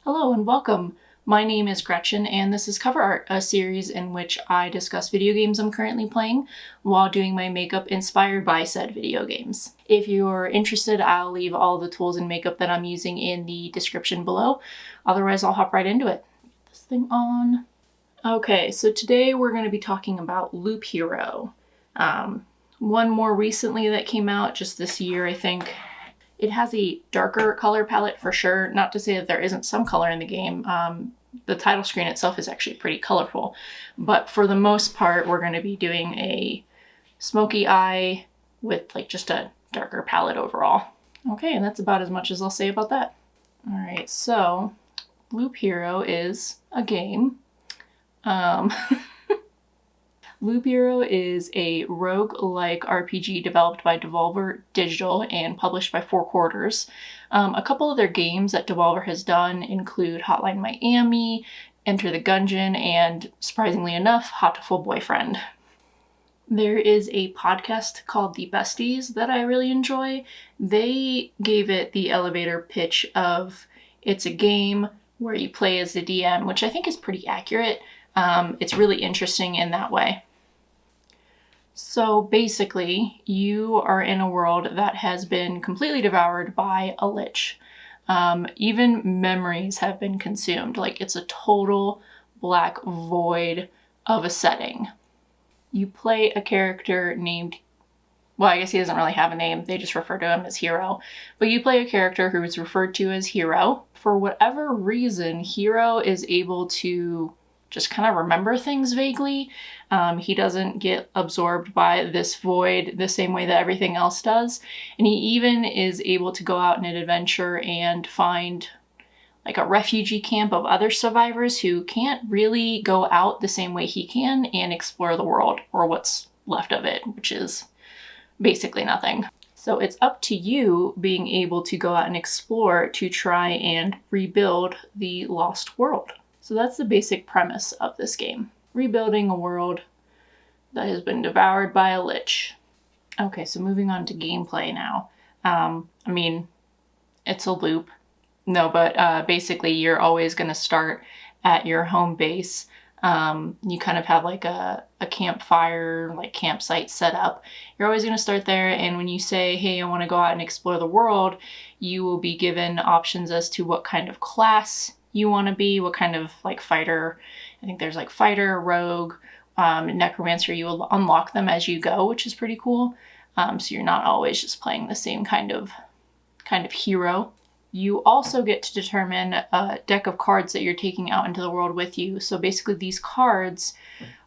Hello and welcome. My name is Gretchen and this is Cover Art, a series in which I discuss video games I'm currently playing while doing my makeup inspired by said video games. If you're interested, I'll leave all the tools and makeup that I'm using in the description below. Otherwise, I'll hop right into it. Get this thing on. Okay, so today we're going to be talking about Loop Hero. One more recently that came out just this year, I think. It has a darker color palette for sure, not to say that there isn't some color in the game. The title screen itself is actually pretty colorful, but for the most part, we're going to be doing a smoky eye with like just a darker palette overall. Okay, and that's about as much as I'll say about that. All right, so Loop Hero is a game. Loop Hero is a rogue-like RPG developed by Devolver Digital and published by 4 Quarters. A couple of their games that Devolver has done include Hotline Miami, Enter the Gungeon, and, surprisingly enough, Hot to Full Boyfriend. There is a podcast called The Besties that I really enjoy. They gave it the elevator pitch of it's a game where you play as the DM, which I think is pretty accurate. It's really interesting in that way. So basically, you are in a world that has been completely devoured by a lich. Even memories have been consumed. Like, it's a total black void of a setting. You play a character named, well, I guess he doesn't really have a name. They just refer to him as Hero. But you play a character who is referred to as Hero. For whatever reason, Hero is able to just kind of remember things vaguely. He doesn't get absorbed by this void the same way that everything else does. And he even is able to go out on an adventure and find like a refugee camp of other survivors who can't really go out the same way he can and explore the world, or what's left of it, which is basically nothing. So it's up to you being able to go out and explore to try and rebuild the lost world. So that's the basic premise of this game. Rebuilding a world that has been devoured by a lich. Okay, so moving on to gameplay now. I mean, it's a loop. No, but basically you're always going to start at your home base. You kind of have like a campfire, like campsite set up. You're always going to start there, and when you say, hey, I want to go out and explore the world, you will be given options as to what kind of class you want to be, what kind of like fighter. I think there's like fighter, rogue, necromancer. You will unlock them as you go, which is pretty cool. So you're not always just playing the same kind of hero. You also get to determine a deck of cards that you're taking out into the world with you. So basically these cards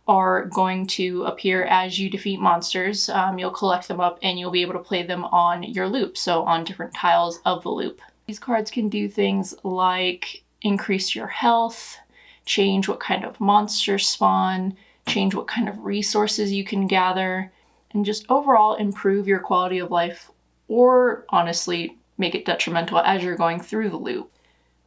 are going to appear as you defeat monsters. You'll collect them up and you'll be able to play them on your loop, so on different tiles of the loop. These cards can do things like increase your health, change what kind of monsters spawn, change what kind of resources you can gather, and just overall improve your quality of life, or honestly make it detrimental as you're going through the loop.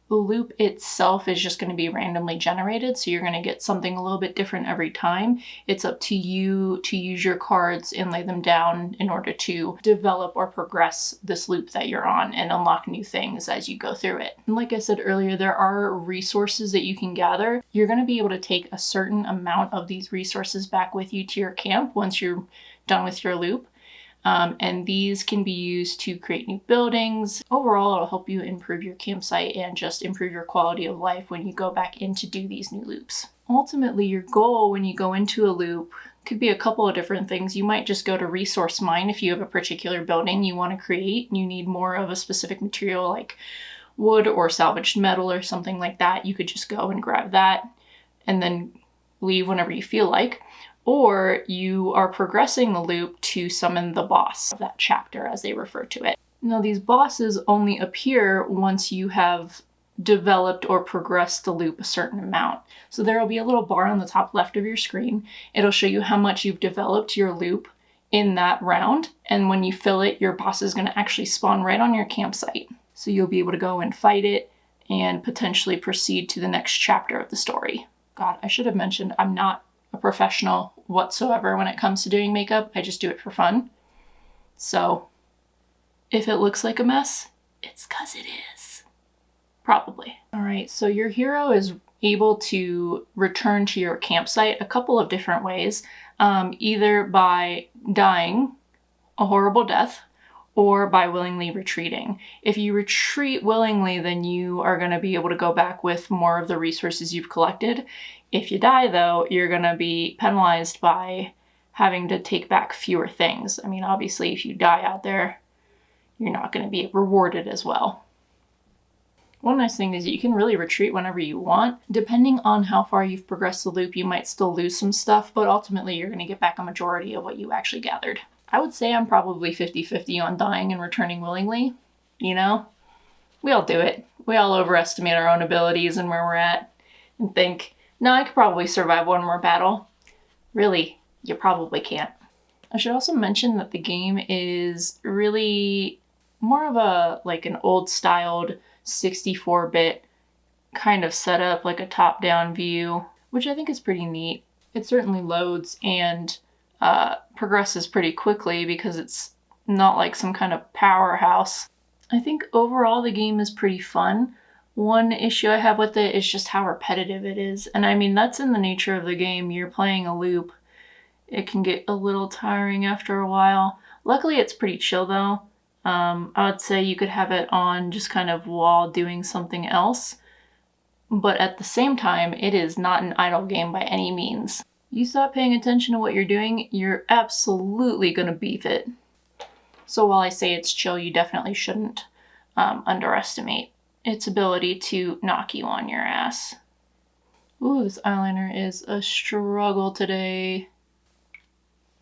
The loop itself is just going to be randomly generated, so you're going to get something a little bit different every time. It's up to you to use your cards and lay them down in order to develop or progress this loop that you're on and unlock new things as you go through it. And like I said earlier, there are resources that you can gather. You're going to be able to take a certain amount of these resources back with you to your camp once you're done with your loop. And these can be used to create new buildings. Overall, it'll help you improve your campsite and just improve your quality of life when you go back in to do these new loops. Ultimately, your goal when you go into a loop could be a couple of different things. You might just go to resource mine if you have a particular building you want to create and you need more of a specific material like wood or salvaged metal or something like that. You could just go and grab that and then leave whenever you feel like. Or you are progressing the loop to summon the boss of that chapter, as they refer to it. Now, these bosses only appear once you have developed or progressed the loop a certain amount. So there will be a little bar on the top left of your screen. It'll show you how much you've developed your loop in that round. And when you fill it, your boss is going to actually spawn right on your campsite. So you'll be able to go and fight it and potentially proceed to the next chapter of the story. God, I should have mentioned I'm not a professional whatsoever when it comes to doing makeup. I just do it for fun. So if it looks like a mess, it's 'cause it is. Probably. All right, so your hero is able to return to your campsite a couple of different ways, either by dying a horrible death or by willingly retreating. If you retreat willingly, then you are going to be able to go back with more of the resources you've collected. If you die, though, you're going to be penalized by having to take back fewer things. I mean, obviously, if you die out there, you're not going to be rewarded as well. One nice thing is you can really retreat whenever you want. Depending on how far you've progressed the loop, you might still lose some stuff, but ultimately you're going to get back a majority of what you actually gathered. I would say I'm probably 50-50 on dying and returning willingly. You know, we all do it. We all overestimate our own abilities and where we're at and think, no, I could probably survive one more battle. Really, you probably can't. I should also mention that the game is really more of an old styled 64-bit kind of setup, like a top-down view, which I think is pretty neat. It certainly loads and progresses pretty quickly because it's not like some kind of powerhouse. I think overall the game is pretty fun. One issue I have with it is just how repetitive it is. And I mean, that's in the nature of the game. You're playing a loop. It can get a little tiring after a while. Luckily, it's pretty chill though. I would say you could have it on just kind of while doing something else. But at the same time, it is not an idle game by any means. You stop paying attention to what you're doing, you're absolutely gonna beef it. So while I say it's chill, you definitely shouldn't underestimate its ability to knock you on your ass. Ooh, this eyeliner is a struggle today.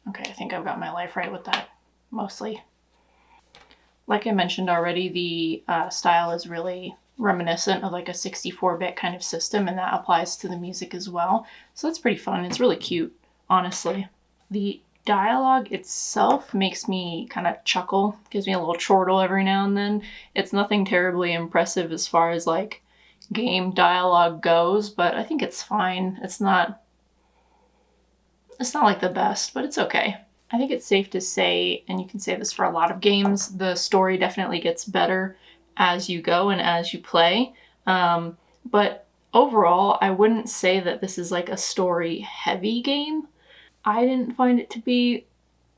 Okay, I think I've got my life right with that, mostly. Like I mentioned already, the style is really reminiscent of like a 64-bit kind of system, and that applies to the music as well. So that's pretty fun. It's really cute, honestly. The dialogue itself makes me kind of chuckle, gives me a little chortle every now and then. It's nothing terribly impressive as far as like game dialogue goes, but I think it's fine. It's not like the best, but it's okay. I think it's safe to say, and you can say this for a lot of games, the story definitely gets better as you go and as you play. But overall, I wouldn't say that this is like a story-heavy game. I didn't find it to be,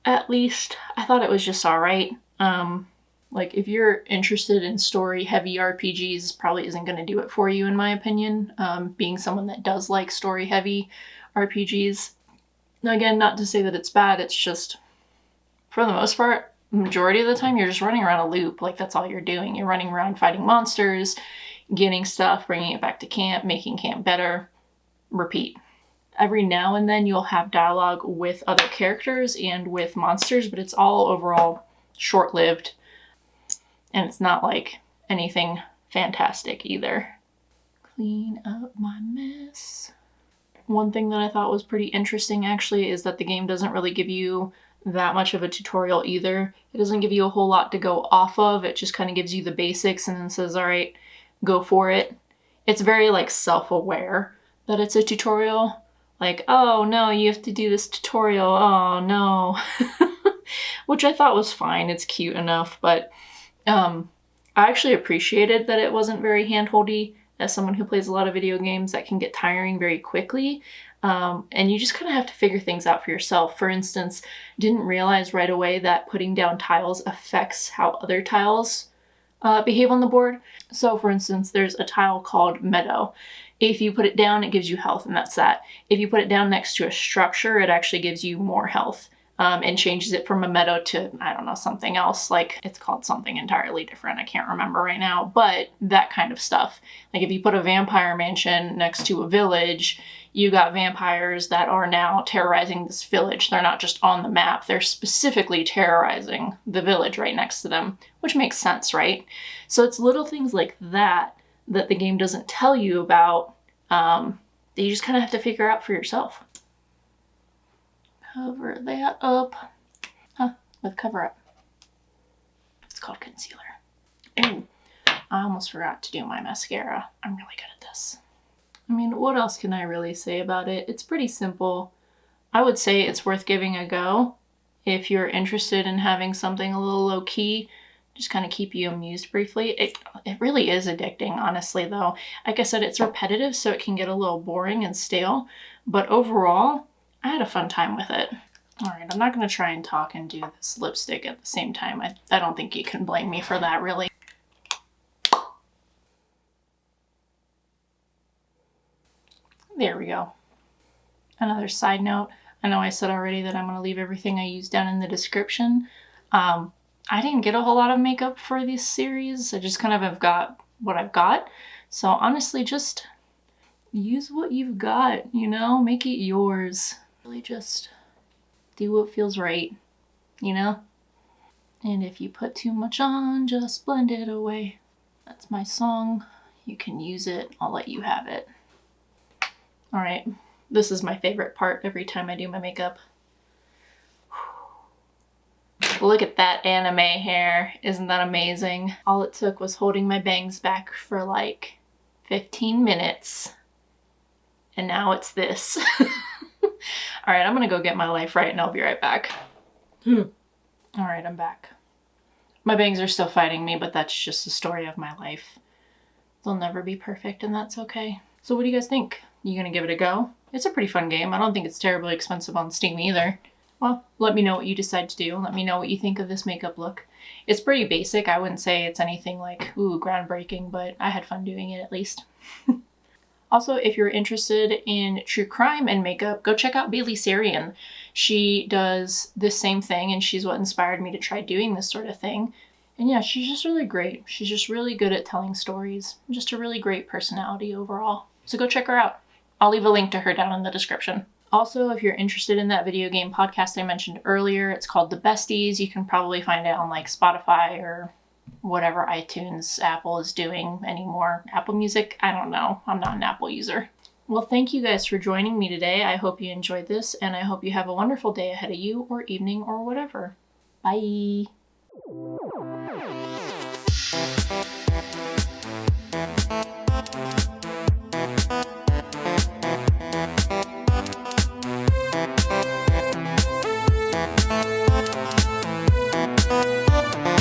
at least. I thought it was just alright. Like, if you're interested in story-heavy RPGs, this probably isn't going to do it for you, in my opinion, being someone that does like story-heavy RPGs. Now, again, not to say that it's bad, it's just, for the most part, majority of the time, you're just running around a loop. Like, that's all you're doing. You're running around fighting monsters, getting stuff, bringing it back to camp, making camp better, repeat. Every now and then you'll have dialogue with other characters and with monsters, but it's all overall short-lived, and it's not like anything fantastic either. Clean up my mess. One thing that I thought was pretty interesting actually is that the game doesn't really give you that much of a tutorial either. It doesn't give you a whole lot to go off of. It just kind of gives you the basics and then says, all right, go for it. It's very like self-aware that it's a tutorial. Like, oh no, you have to do this tutorial. Oh no. Which I thought was fine. It's cute enough, but I actually appreciated that it wasn't very hand-holdy. As someone who plays a lot of video games, that can get tiring very quickly. And you just kind of have to figure things out for yourself. For instance, didn't realize right away that putting down tiles affects how other tiles behave on the board. So for instance, there's a tile called Meadow. If you put it down, it gives you health, and that's that. If you put it down next to a structure, it actually gives you more health. And changes it from a meadow to, I don't know, something else. Like, it's called something entirely different. I can't remember right now, but that kind of stuff. Like, if you put a vampire mansion next to a village, you got vampires that are now terrorizing this village. They're not just on the map. They're specifically terrorizing the village right next to them, which makes sense, right? So it's little things like that that the game doesn't tell you about that you just kind of have to figure out for yourself. Cover that up. With cover up. It's called concealer. Ooh, I almost forgot to do my mascara. I'm really good at this. I mean, what else can I really say about it? It's pretty simple. I would say it's worth giving a go. If you're interested in having something a little low-key, just kind of keep you amused briefly. It really is addicting, honestly, though. Like I said, it's repetitive, so it can get a little boring and stale, but overall, I had a fun time with it. All right, I'm not going to try and talk and do this lipstick at the same time. I don't think you can blame me for that, really. There we go. Another side note, I know I said already that I'm going to leave everything I use down in the description. I didn't get a whole lot of makeup for this series. I just kind of have got what I've got. So honestly, just use what you've got, you know? Make it yours. Really just do what feels right, you know? And if you put too much on, just blend it away. That's my song. You can use it. I'll let you have it. All right, this is my favorite part every time I do my makeup. Look at that anime hair. Isn't that amazing? All it took was holding my bangs back for like 15 minutes. And now it's this. All right, I'm gonna go get my life right and I'll be right back. All right, I'm back. My bangs are still fighting me, but that's just the story of my life. They'll never be perfect and that's okay. So what do you guys think? You gonna give it a go? It's a pretty fun game. I don't think it's terribly expensive on Steam either. Well, let me know what you decide to do. Let me know what you think of this makeup look. It's pretty basic. I wouldn't say it's anything like, ooh, groundbreaking, but I had fun doing it at least. Also, if you're interested in true crime and makeup, go check out Bailey Sarian. She does the same thing and she's what inspired me to try doing this sort of thing. And yeah, she's just really great. She's just really good at telling stories. Just a really great personality overall. So go check her out. I'll leave a link to her down in the description. Also, if you're interested in that video game podcast I mentioned earlier, it's called The Besties. You can probably find it on like Spotify or whatever iTunes Apple is doing anymore. Apple Music? I don't know. I'm not an Apple user. Well, thank you guys for joining me today. I hope you enjoyed this, and I hope you have a wonderful day ahead of you, or evening, or whatever. Bye!